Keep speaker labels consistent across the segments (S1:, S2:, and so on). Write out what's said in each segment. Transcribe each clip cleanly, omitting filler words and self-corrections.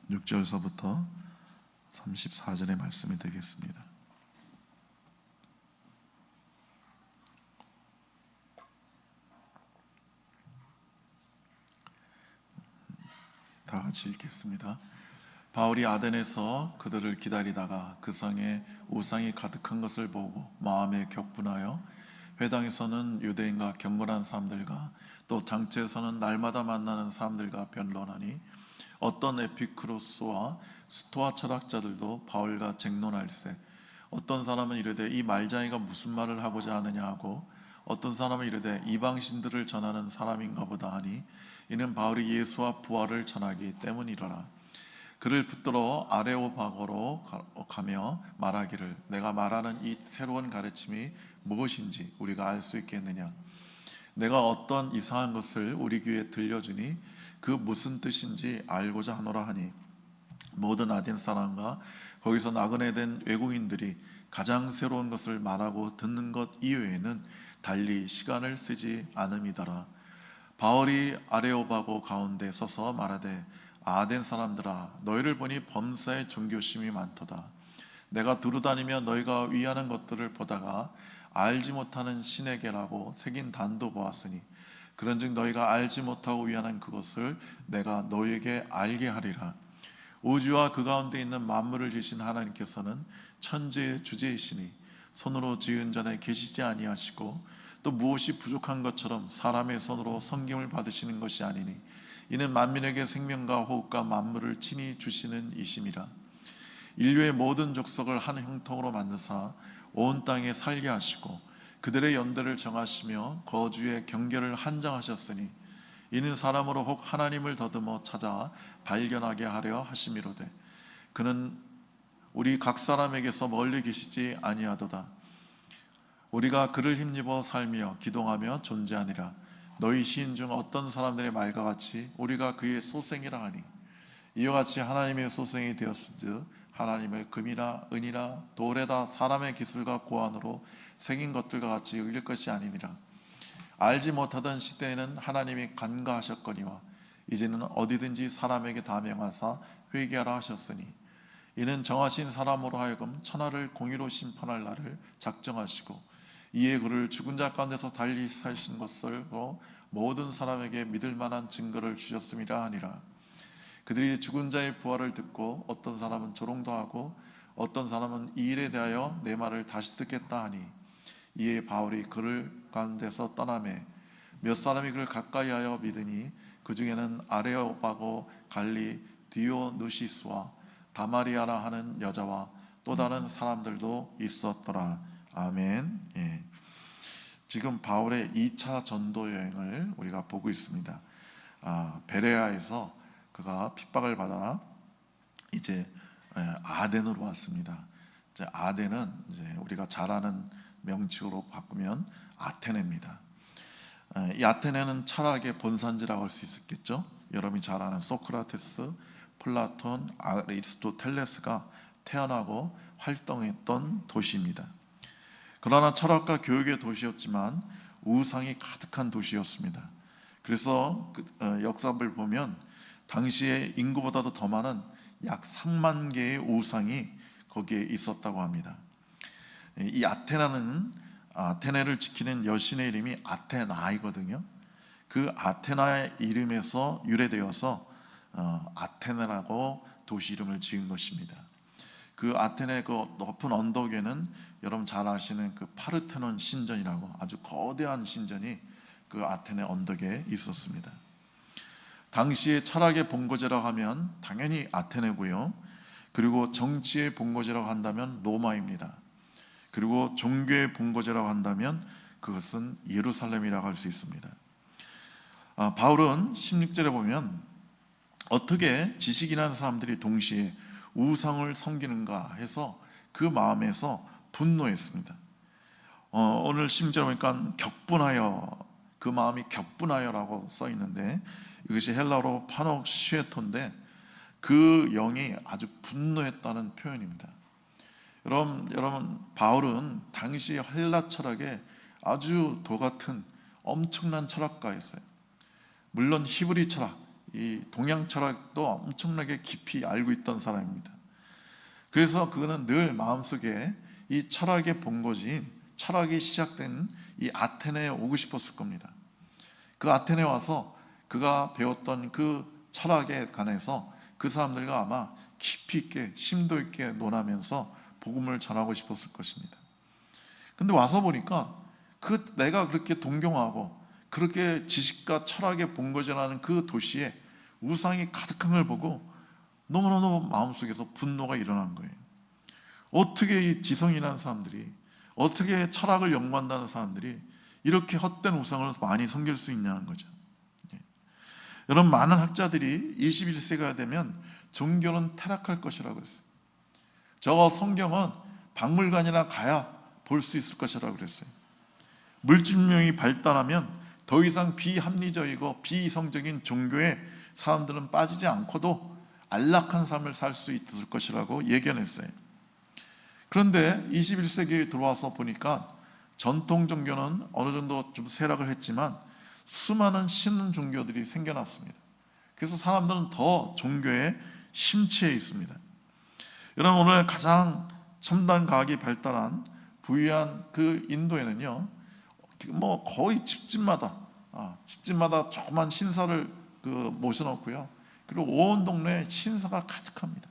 S1: 16절서부터 34절의 말씀이 되겠습니다. 다 같이 읽겠습니다. 바울이 아덴에서 그들을 기다리다가 그 성에 우상이 가득한 것을 보고 마음에 격분하여 회당에서는 유대인과 경건한 사람들과 또 장체에서는 날마다 만나는 사람들과 변론하니 어떤 에피크로스와 스토아 철학자들도 바울과 쟁론할세 어떤 사람은 이르되 이 말장이가 무슨 말을 하고자 하느냐 하고 어떤 사람은 이르되 이방신들을 전하는 사람인가 보다 하니 이는 바울이 예수와 부활을 전하기 때문이로라. 그를 붙들어 아레오바고로 가며 말하기를 내가 말하는 이 새로운 가르침이 무엇인지 우리가 알 수 있겠느냐. 내가 어떤 이상한 것을 우리 귀에 들려주니 그 무슨 뜻인지 알고자 하노라 하니 모든 아덴 사람과 거기서 나그네 된 외국인들이 가장 새로운 것을 말하고 듣는 것 이외에는 달리 시간을 쓰지 않음이더라. 바울이 아레오바고 가운데 서서 말하되 아덴 사람들아 너희를 보니 범사에 종교심이 많도다. 내가 두루다니며 너희가 위하는 것들을 보다가 알지 못하는 신에게라고 새긴 단도 보았으니 그런즉 너희가 알지 못하고 위하는 그것을 내가 너희에게 알게 하리라. 우주와 그 가운데 있는 만물을 지으신 하나님께서는 천지의 주제이시니 손으로 지은 전에 계시지 아니하시고 또 무엇이 부족한 것처럼 사람의 손으로 섬김을 받으시는 것이 아니니 이는 만민에게 생명과 호흡과 만물을 친히 주시는 이심이라. 인류의 모든 족속을 한 형통으로 만드사 온 땅에 살게 하시고 그들의 연대를 정하시며 거주의 경계를 한정하셨으니 이는 사람으로 혹 하나님을 더듬어 찾아 발견하게 하려 하심이로되 그는 우리 각 사람에게서 멀리 계시지 아니하도다. 우리가 그를 힘입어 살며 기동하며 존재하니라. 너희 시인 중 어떤 사람들의 말과 같이 우리가 그의 소생이라 하니 이와 같이 하나님의 소생이 되었은즉 하나님을 금이나 은이나 돌에다 사람의 기술과 고안으로 새긴 것들과 같이 여길 것이 아니니라. 알지 못하던 시대에는 하나님이 간과하셨거니와 이제는 어디든지 사람에게 다 명하사 회개하라 하셨으니 이는 정하신 사람으로 하여금 천하를 공의로 심판할 날을 작정하시고 이에 그를 죽은 자 가운데서 달리 사신 것으로 모든 사람에게 믿을 만한 증거를 주셨음이라 하니라. 그들이 죽은 자의 부활을 듣고 어떤 사람은 조롱도 하고 어떤 사람은 이 일에 대하여 내 말을 다시 듣겠다 하니 이에 바울이 그를 가운데서 떠나매 몇 사람이 그를 가까이하여 믿으니 그 중에는 아레오바고 갈리 디오누시스와 다마리아라 하는 여자와 또 다른 사람들도 있었더라. 아멘. 예. 지금 바울의 2차 전도 여행을 우리가 보고 있습니다. 베레아에서 그가 핍박을 받아 이제 아덴으로 왔습니다. 이제 아덴은 이제 우리가 잘 아는 명칭으로 바꾸면 아테네입니다. 이 아테네는 철학의 본산지라고 할 수 있겠죠. 여러분이 잘 아는 소크라테스, 플라톤, 아리스토텔레스가 태어나고 활동했던 도시입니다. 그러나 철학과 교육의 도시였지만 우상이 가득한 도시였습니다. 그래서 역사를 보면 당시에 인구보다도 더 많은 약 3만 개의 우상이 거기에 있었다고 합니다. 이 아테네를 지키는 여신의 이름이 아테나이거든요. 그 아테나의 이름에서 유래되어서 아테네라고 도시 이름을 지은 것입니다. 그 아테네 그 높은 언덕 위에는 여러분 잘 아시는 그 파르테논 신전이라고 아주 거대한 신전이 그 아테네 언덕에 있었습니다. 당시에 철학의 본거지라고 하면 당연히 아테네고요. 그리고 정치의 본거지라고 한다면 로마입니다. 그리고 종교의 본거지라고 한다면 그것은 예루살렘이라고 할 수 있습니다. 바울은 16절에 보면 어떻게 지식이라는 사람들이 동시에 우상을 섬기는가 해서 그 마음에서 분노했습니다. 오늘 16절에 보니까 격분하여, 그 마음이 격분하여라고 써 있는데 이것이 헬라어로 파녹시에토인데 그 영이 아주 분노했다는 표현입니다. 여러분 바울은 당시 헬라 철학에 아주 도 같은 엄청난 철학가였어요. 물론 히브리 철학, 이 동양 철학도 엄청나게 깊이 알고 있던 사람입니다. 그래서 그는 늘 마음속에 이 철학의 본거지인 철학이 시작된 이 아테네에 오고 싶었을 겁니다. 그 아테네에 와서 그가 배웠던 그 철학에 관해서 그 사람들과 아마 깊이 있게 심도 있게 논하면서 복음을 전하고 싶었을 것입니다. 근데 와서 보니까 그 내가 그렇게 동경하고 그렇게 지식과 철학의 본거지라는 그 도시에 우상이 가득한 걸 보고 너무너무 마음속에서 분노가 일어난 거예요. 어떻게 이 지성이라는 사람들이, 어떻게 철학을 연구한다는 사람들이 이렇게 헛된 우상을 많이 섬길 수 있냐는 거죠. 여러분, 많은 학자들이 21세기가 되면 종교는 타락할 것이라고 했어요. 저 성경은 박물관이나 가야 볼 수 있을 것이라고 그랬어요. 물질명이 발달하면 더 이상 비합리적이고 비이성적인 종교에 사람들은 빠지지 않고도 안락한 삶을 살 수 있을 것이라고 예견했어요. 그런데 21세기에 들어와서 보니까 전통 종교는 어느 정도 좀 쇠락을 했지만 수많은 신흥 종교들이 생겨났습니다. 그래서 사람들은 더 종교에 심취해 있습니다. 여러분, 오늘 가장 첨단 과학이 발달한 부유한 그 인도에는요, 뭐 거의 집집마다 조그만 신사를 모셔놓고요, 그리고 온 동네에 신사가 가득합니다.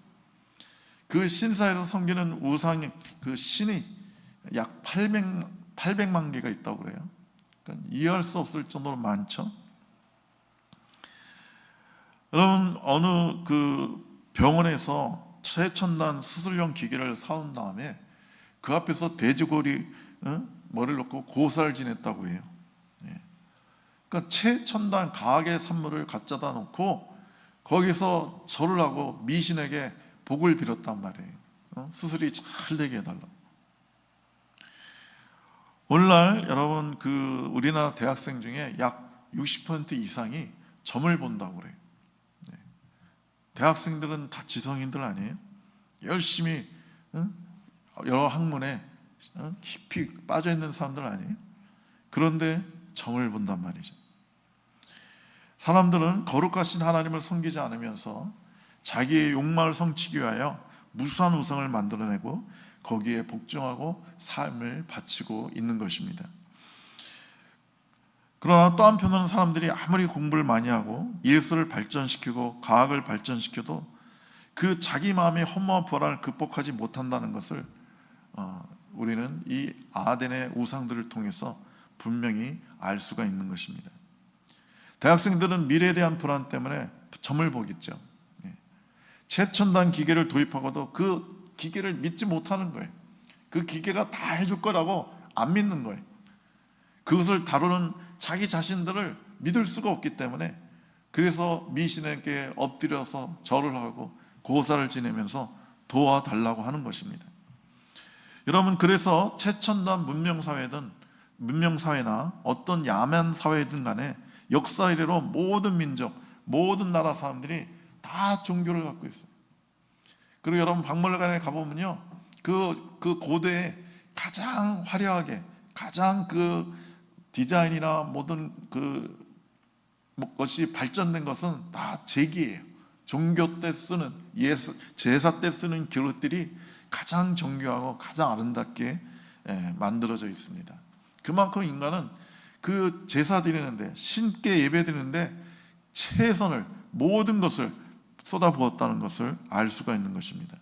S1: 그 신사에서 섬기는 우상이, 그 신이 약 800만 개가 있다고 그래요. 그러니까 이해할 수 없을 정도로 많죠. 여러분, 어느 그 병원에서 최첨단 수술용 기계를 사온 다음에 그 앞에서 돼지고리 머리를 놓고 고사를 지냈다고 해요. 그러니까 최첨단 과학의 산물을 갖다다 놓고 거기서 절을 하고 미신에게 복을 빌었단 말이에요. 수술이 잘 되게 해달라고. 오늘날 여러분, 그 우리나라 대학생 중에 약 60% 이상이 점을 본다고 그래요. 대학생들은 다 지성인들 아니에요? 열심히 여러 학문에 깊이 빠져 있는 사람들 아니에요? 그런데 점을 본단 말이죠. 사람들은 거룩하신 하나님을 섬기지 않으면서 자기의 욕망을 성취하기 위하여 무수한 우상을 만들어내고 거기에 복종하고 삶을 바치고 있는 것입니다. 그러나 또 한편으로는 사람들이 아무리 공부를 많이 하고 예술을 발전시키고 과학을 발전시켜도 그 자기 마음의 허무한 불안을 극복하지 못한다는 것을 우리는 이 아덴의 우상들을 통해서 분명히 알 수가 있는 것입니다. 대학생들은 미래에 대한 불안 때문에 점을 보겠죠. 최첨단 기계를 도입하고도 그 기계를 믿지 못하는 거예요. 그 기계가 다 해줄 거라고 안 믿는 거예요. 그것을 다루는 자기 자신들을 믿을 수가 없기 때문에, 그래서 미신에게 엎드려서 절을 하고 고사를 지내면서 도와달라고 하는 것입니다. 여러분, 그래서 최첨단 문명사회나 어떤 야만 사회든 간에 역사 이래로 모든 민족, 모든 나라 사람들이 다 종교를 갖고 있어요. 그리고 여러분, 박물관에 가보면요, 그 고대에 가장 화려하게, 가장 그 디자인이나 모든 그 것이 발전된 것은 다 제기예요. 종교 때 쓰는, 제사 때 쓰는 그릇들이 가장 정교하고 가장 아름답게 만들어져 있습니다. 그만큼 인간은 그 제사 드리는데, 신께 예배 드리는데 최선을, 모든 것을 쏟아부었다는 것을 알 수가 있는 것입니다.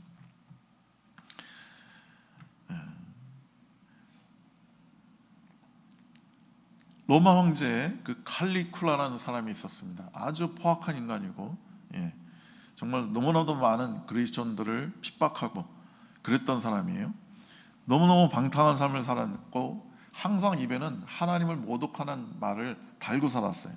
S1: 로마 황제 그 칼리쿨라라는 사람이 있었습니다. 아주 포악한 인간이고, 정말 너무나도 많은 그리스도인들을 핍박하고 그랬던 사람이에요. 너무너무 방탕한 삶을 살았고 항상 입에는 하나님을 모독하는 말을 달고 살았어요.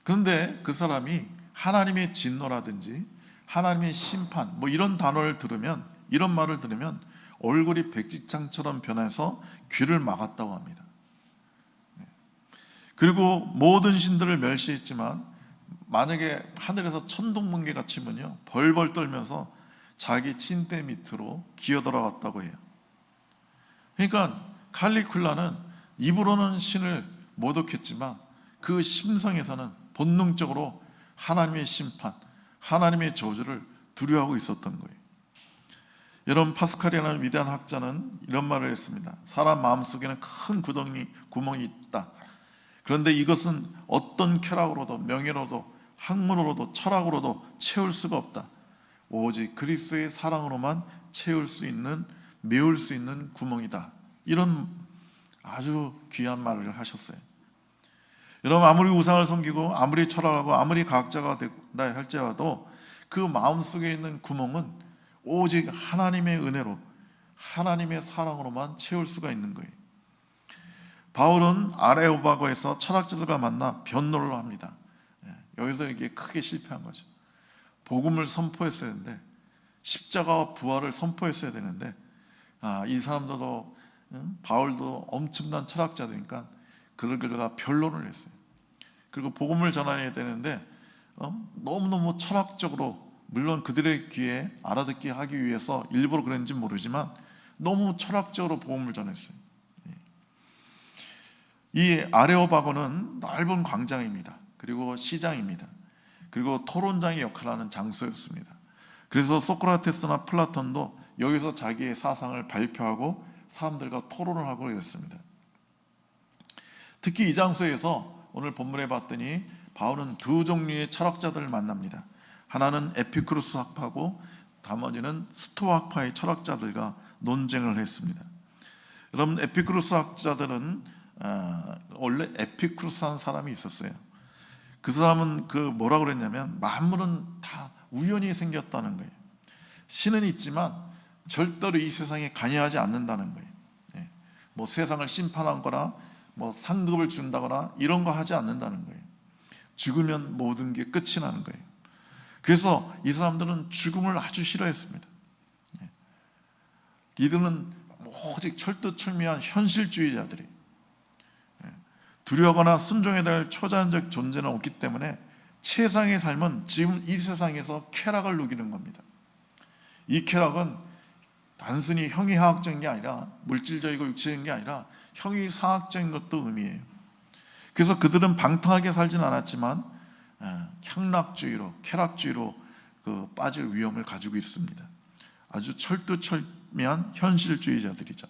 S1: 그런데 그 사람이 하나님의 진노라든지 하나님의 심판 이런 단어를 들으면, 이런 말을 들으면 얼굴이 백지장처럼 변해서 귀를 막았다고 합니다. 그리고 모든 신들을 멸시했지만 만약에 하늘에서 천둥번개가 치면요, 벌벌 떨면서 자기 침대 밑으로 기어들어갔다고 해요. 그러니까 칼리쿨라는 입으로는 신을 모독했지만 그 심성에서는 본능적으로 하나님의 심판, 하나님의 저주를 두려워하고 있었던 거예요. 여러분, 파스칼이라는 위대한 학자는 이런 말을 했습니다. 사람 마음속에는 큰 구멍이 있다. 그런데 이것은 어떤 쾌락으로도 명예로도 학문으로도 철학으로도 채울 수가 없다. 오직 그리스도의 사랑으로만 메울 수 있는 구멍이다. 이런 아주 귀한 말을 하셨어요. 여러분, 아무리 우상을 섬기고 아무리 철학하고 아무리 과학자가 된다 할지라도 그 마음속에 있는 구멍은 오직 하나님의 은혜로, 하나님의 사랑으로만 채울 수가 있는 거예요. 바울은 아레오바고에서 철학자들과 만나 변론을 합니다. 여기서 이게 크게 실패한 거죠. 복음을 선포했어야 되는데, 십자가와 부활을 선포했어야 되는데, 이 사람들도 바울도 엄청난 철학자들이니까 그들과 변론을 했어요. 그리고 복음을 전해야 되는데 너무너무 철학적으로, 물론 그들의 귀에 알아듣게 하기 위해서 일부러 그랬는지 모르지만 너무 철학적으로 복음을 전했어요. 이 아레오바고는 넓은 광장입니다. 그리고 시장입니다. 그리고 토론장의 역할을 하는 장소였습니다. 그래서 소크라테스나 플라톤도 여기서 자기의 사상을 발표하고 사람들과 토론을 하고 그랬습니다. 특히 이 장소에서 오늘 본문에 봤더니 바울은 두 종류의 철학자들을 만납니다. 하나는 에피쿠로스 학파고 나머지는 스토아 학파의 철학자들과 논쟁을 했습니다. 여러분, 에피쿠로스 학자들은 원래 에피쿠로스라는 사람이 있었어요. 그 사람은 뭐라고 그랬냐면 만물은 다 우연히 생겼다는 거예요. 신은 있지만 절대로 이 세상에 관여하지 않는다는 거예요. 뭐 세상을 심판하거나 뭐 상급을 준다거나 이런 거 하지 않는다는 거예요. 죽으면 모든 게 끝이 나는 거예요. 그래서 이 사람들은 죽음을 아주 싫어했습니다. 이들은 오직 철두철미한 현실주의자들이, 두려워하거나 순종해야 될 초자연적 존재는 없기 때문에 최상의 삶은 지금 이 세상에서 쾌락을 누리는 겁니다. 이 쾌락은 단순히 형이하학적인 게 아니라, 물질적이고 육체적인 게 아니라 형이상학적인 것도 의미해요. 그래서 그들은 방탕하게 살진 않았지만 향락주의로, 쾌락주의로 빠질 위험을 가지고 있습니다. 아주 철두철미한 현실주의자들이죠.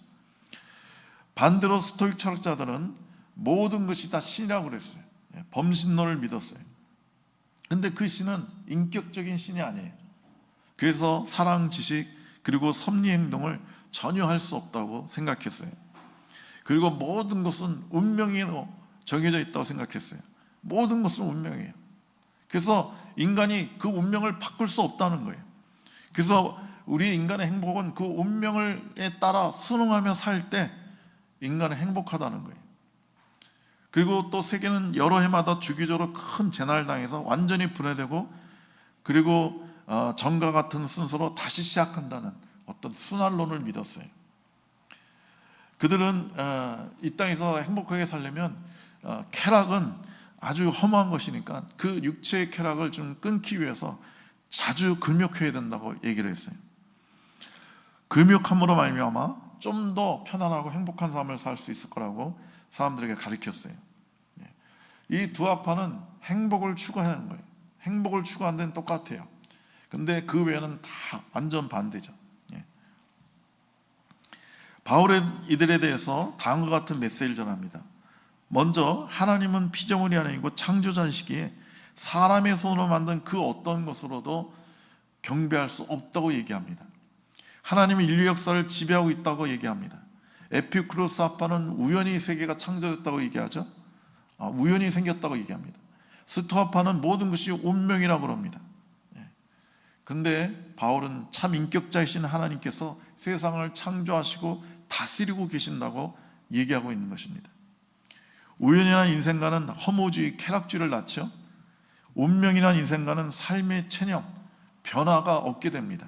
S1: 반대로 스토익 철학자들은 모든 것이 다 신이라고 그랬어요. 범신론을 믿었어요. 근데 그 신은 인격적인 신이 아니에요. 그래서 사랑, 지식, 그리고 섭리 행동을 전혀 할 수 없다고 생각했어요. 그리고 모든 것은 운명으로 정해져 있다고 생각했어요. 모든 것은 운명이에요. 그래서 인간이 그 운명을 바꿀 수 없다는 거예요. 그래서 우리 인간의 행복은 그 운명에 따라 순응하며 살 때 인간은 행복하다는 거예요. 그리고 또 세계는 여러 해마다 주기적으로 큰 재난을 당해서 완전히 분해되고, 그리고 전과 같은 순서로 다시 시작한다는 어떤 순환론을 믿었어요. 그들은 이 땅에서 행복하게 살려면 쾌락은 아주 허무한 것이니까 그 육체의 쾌락을 좀 끊기 위해서 자주 금욕해야 된다고 얘기를 했어요. 금욕함으로 말미암아 좀 더 편안하고 행복한 삶을 살 수 있을 거라고 사람들에게 가르쳤어요. 이 두 학파는 행복을 추구하는 거예요. 행복을 추구하는 데는 똑같아요. 근데 그 외에는 다 완전 반대죠. 바울은 이들에 대해서 다음과 같은 메시지를 전합니다. 먼저, 하나님은 피조물이 아니고 창조자이시기에 사람의 손으로 만든 그 어떤 것으로도 경배할 수 없다고 얘기합니다. 하나님은 인류 역사를 지배하고 있다고 얘기합니다. 에피쿠로스 학파는 우연히 세계가 창조됐다고 얘기하죠. 우연히 생겼다고 얘기합니다. 스토아파는 모든 것이 운명이라고 합니다. 그런데 바울은 참 인격자이신 하나님께서 세상을 창조하시고 다스리고 계신다고 얘기하고 있는 것입니다. 우연이란 인생과는 허무주의, 쾌락주의를 낳죠. 운명이란 인생과는 삶의 체념, 변화가 없게 됩니다.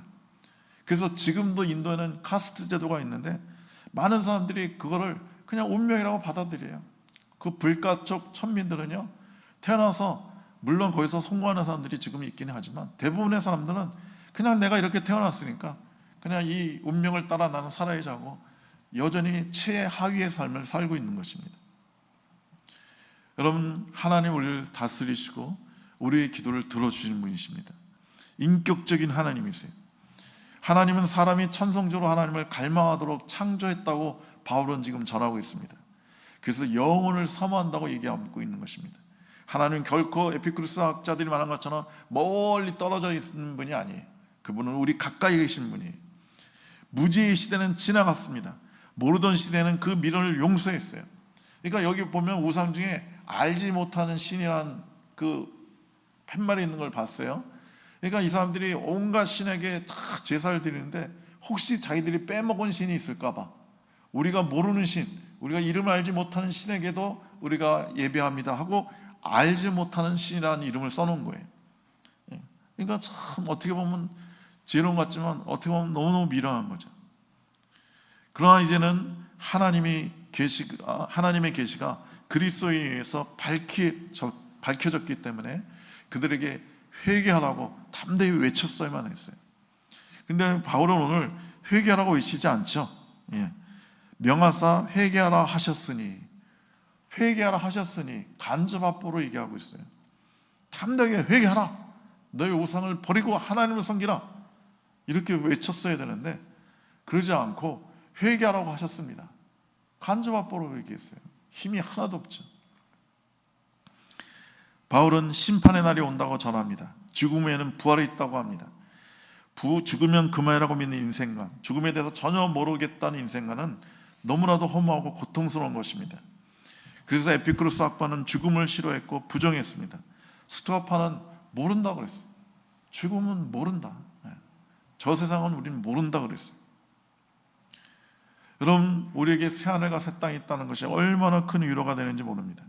S1: 그래서 지금도 인도에는 카스트 제도가 있는데 많은 사람들이 그거를 그냥 운명이라고 받아들여요. 그 불가촉 천민들은요, 태어나서, 물론 거기서 성공하는 사람들이 지금 있기는 하지만 대부분의 사람들은 그냥 내가 이렇게 태어났으니까 그냥 이 운명을 따라 나는 살아야지 하고 여전히 최하위의 삶을 살고 있는 것입니다. 여러분, 하나님 우리를 다스리시고 우리의 기도를 들어주시는 분이십니다. 인격적인 하나님이세요. 하나님은 사람이 천성적으로 하나님을 갈망하도록 창조했다고 바울은 지금 전하고 있습니다. 그래서 영혼을 사모한다고 얘기하고 있는 것입니다. 하나님은 결코 에피쿠르스 학자들이 말한 것처럼 멀리 떨어져 있는 분이 아니에요. 그분은 우리 가까이 계신 분이에요. 무지의 시대는 지나갔습니다. 모르던 시대는 그 미련을 용서했어요. 그러니까 여기 보면 우상 중에 알지 못하는 신이란 그 팻말이 있는 걸 봤어요. 그러니까 이 사람들이 온갖 신에게 다 제사를 드리는데 혹시 자기들이 빼먹은 신이 있을까 봐, 우리가 모르는 신, 우리가 이름을 알지 못하는 신에게도 우리가 예배합니다 하고 알지 못하는 신이라는 이름을 써놓은 거예요. 그러니까 참 어떻게 보면 지혜로운 것 같지만 어떻게 보면 너무너무 미련한 거죠. 그러나 이제는 하나님의 계시가 그리스도에 의해서 밝혀졌기 때문에 그들에게 회개하라고 담대히 외쳤어야만 했어요. 근데 바울은 오늘 회개하라고 외치지 않죠. 명하사 회개하라 하셨으니, 회개하라 하셨으니 간접합보로 얘기하고 있어요. 담대하게 회개하라, 너의 우상을 버리고 하나님을 섬기라, 이렇게 외쳤어야 되는데 그러지 않고 회개하라고 하셨습니다. 간접합보로 얘기했어요. 힘이 하나도 없죠. 바울은 심판의 날이 온다고 전합니다. 죽음에는 부활이 있다고 합니다. 죽으면 그만이라고 믿는 인생관, 죽음에 대해서 전혀 모르겠다는 인생관은 너무나도 허무하고 고통스러운 것입니다. 그래서 에피쿠로스 학파는 죽음을 싫어했고 부정했습니다. 스토아파는 모른다 그랬어요. 죽음은 모른다. 저 세상은 우리는 모른다 그랬어요. 여러분, 우리에게 새하늘과 새 땅이 있다는 것이 얼마나 큰 위로가 되는지 모릅니다.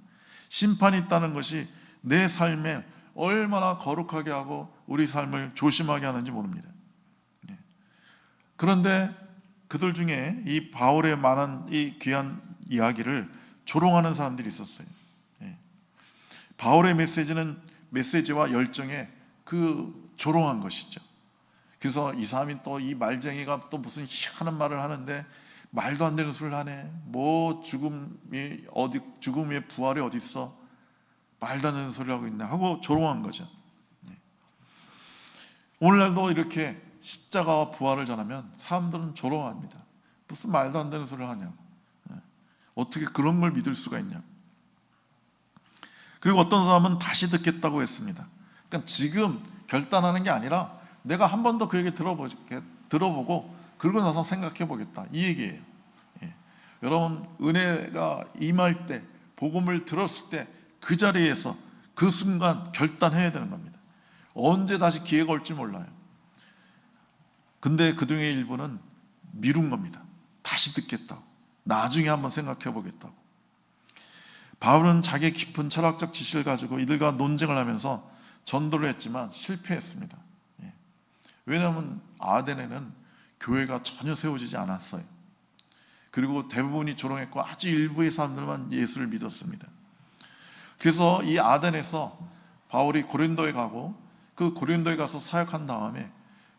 S1: 심판이 있다는 것이 내 삶에 얼마나 거룩하게 하고 우리 삶을 조심하게 하는지 모릅니다. 그런데 그들 중에 이 바울의 많은 이 귀한 이야기를 조롱하는 사람들이 있었어요. 바울의 메시지와 열정에 그 조롱한 것이죠. 그래서 이 사람이 또 이 말쟁이가 또 무슨 희한한 말을 하는데 말도 안 되는 소리를 하네. 뭐 죽음의 부활이 어디 있어? 말도 안 되는 소리를 하고 있네 하고 조롱한 거죠. 오늘날도 이렇게 십자가와 부활을 전하면 사람들은 조롱합니다. 무슨 말도 안 되는 소리를 하냐고. 어떻게 그런 걸 믿을 수가 있냐. 그리고 어떤 사람은 다시 듣겠다고 했습니다. 그러니까 지금 결단하는 게 아니라 내가 한 번 더 그 얘기 들어보고 그러고 나서 생각해 보겠다, 이 얘기예요. 여러분, 은혜가 임할 때, 복음을 들었을 때 그 자리에서 그 순간 결단해야 되는 겁니다. 언제 다시 기회가 올지 몰라요. 근데 그 중에 일부는 미룬 겁니다. 다시 듣겠다고, 나중에 한번 생각해 보겠다고. 바울은 자기의 깊은 철학적 지식을 가지고 이들과 논쟁을 하면서 전도를 했지만 실패했습니다. 왜냐하면 아덴에는 교회가 전혀 세워지지 않았어요. 그리고 대부분이 조롱했고 아주 일부의 사람들만 예수를 믿었습니다. 그래서 이 아덴에서 바울이 고린도에 가고 그 고린도에 가서 사역한 다음에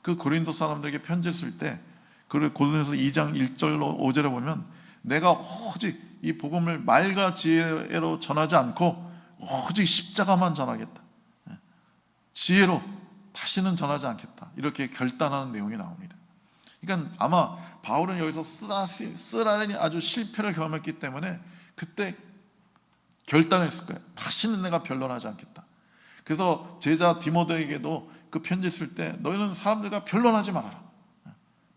S1: 그 고린도 사람들에게 편지를 쓸 때 고린도서 2장 1절로 5절에 보면 내가 오직 이 복음을 말과 지혜로 전하지 않고 오직 십자가만 전하겠다, 지혜로 다시는 전하지 않겠다, 이렇게 결단하는 내용이 나옵니다. 그러니까 아마 바울은 여기서 쓰라린이 아주 실패를 경험했기 때문에 그때 결단했을 거예요. 다시는 내가 변론하지 않겠다. 그래서 제자 디모데에게도 그 편지 쓸 때 너희는 사람들과 변론하지 말아라,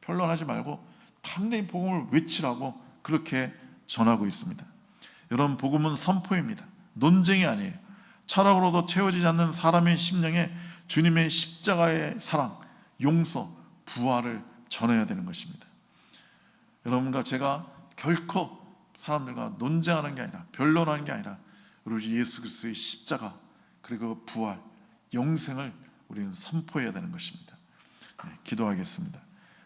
S1: 변론하지 말고 담대히 복음을 외치라고 그렇게 전하고 있습니다. 여러분, 복음은 선포입니다. 논쟁이 아니에요. 철학으로도 채워지지 않는 사람의 심령에 주님의 십자가의 사랑, 용서, 부활을 전해야 되는 것입니다. 여러분과 제가 결코 사람들과 논쟁하는 게 아니라, 변론하는 게 아니라 우리 예수 그리스도의 십자가 그리고 부활, 영생을 우리는 선포해야 되는 것입니다. 기도하겠습니다.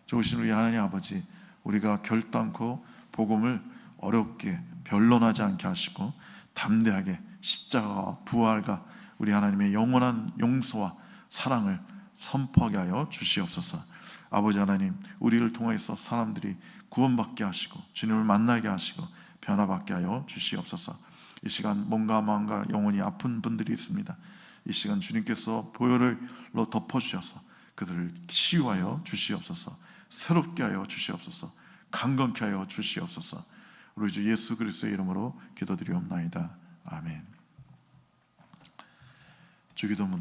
S1: 좋으신 우리 하나님 아버지, 우리가 결단코 복음을 어렵게 변론하지 않게 하시고 담대하게 십자가와 부활과 우리 하나님의 영원한 용서와 사랑을 선포하게 하여 주시옵소서. 아버지 하나님, 우리를 통해서 사람들이 구원받게 하시고 주님을 만나게 하시고 변화받게 하여 주시옵소서. 이 시간 몸과 마음과 영혼이 아픈 분들이 있습니다. 이 시간 주님께서 보혈로 덮어주셔서 그들을 치유하여 주시옵소서. 새롭게 하여 주시옵소서. 강건케 하여 주시옵소서. 우리 주 예수 그리스도의 이름으로 기도드리옵나이다. 아멘. 주기도문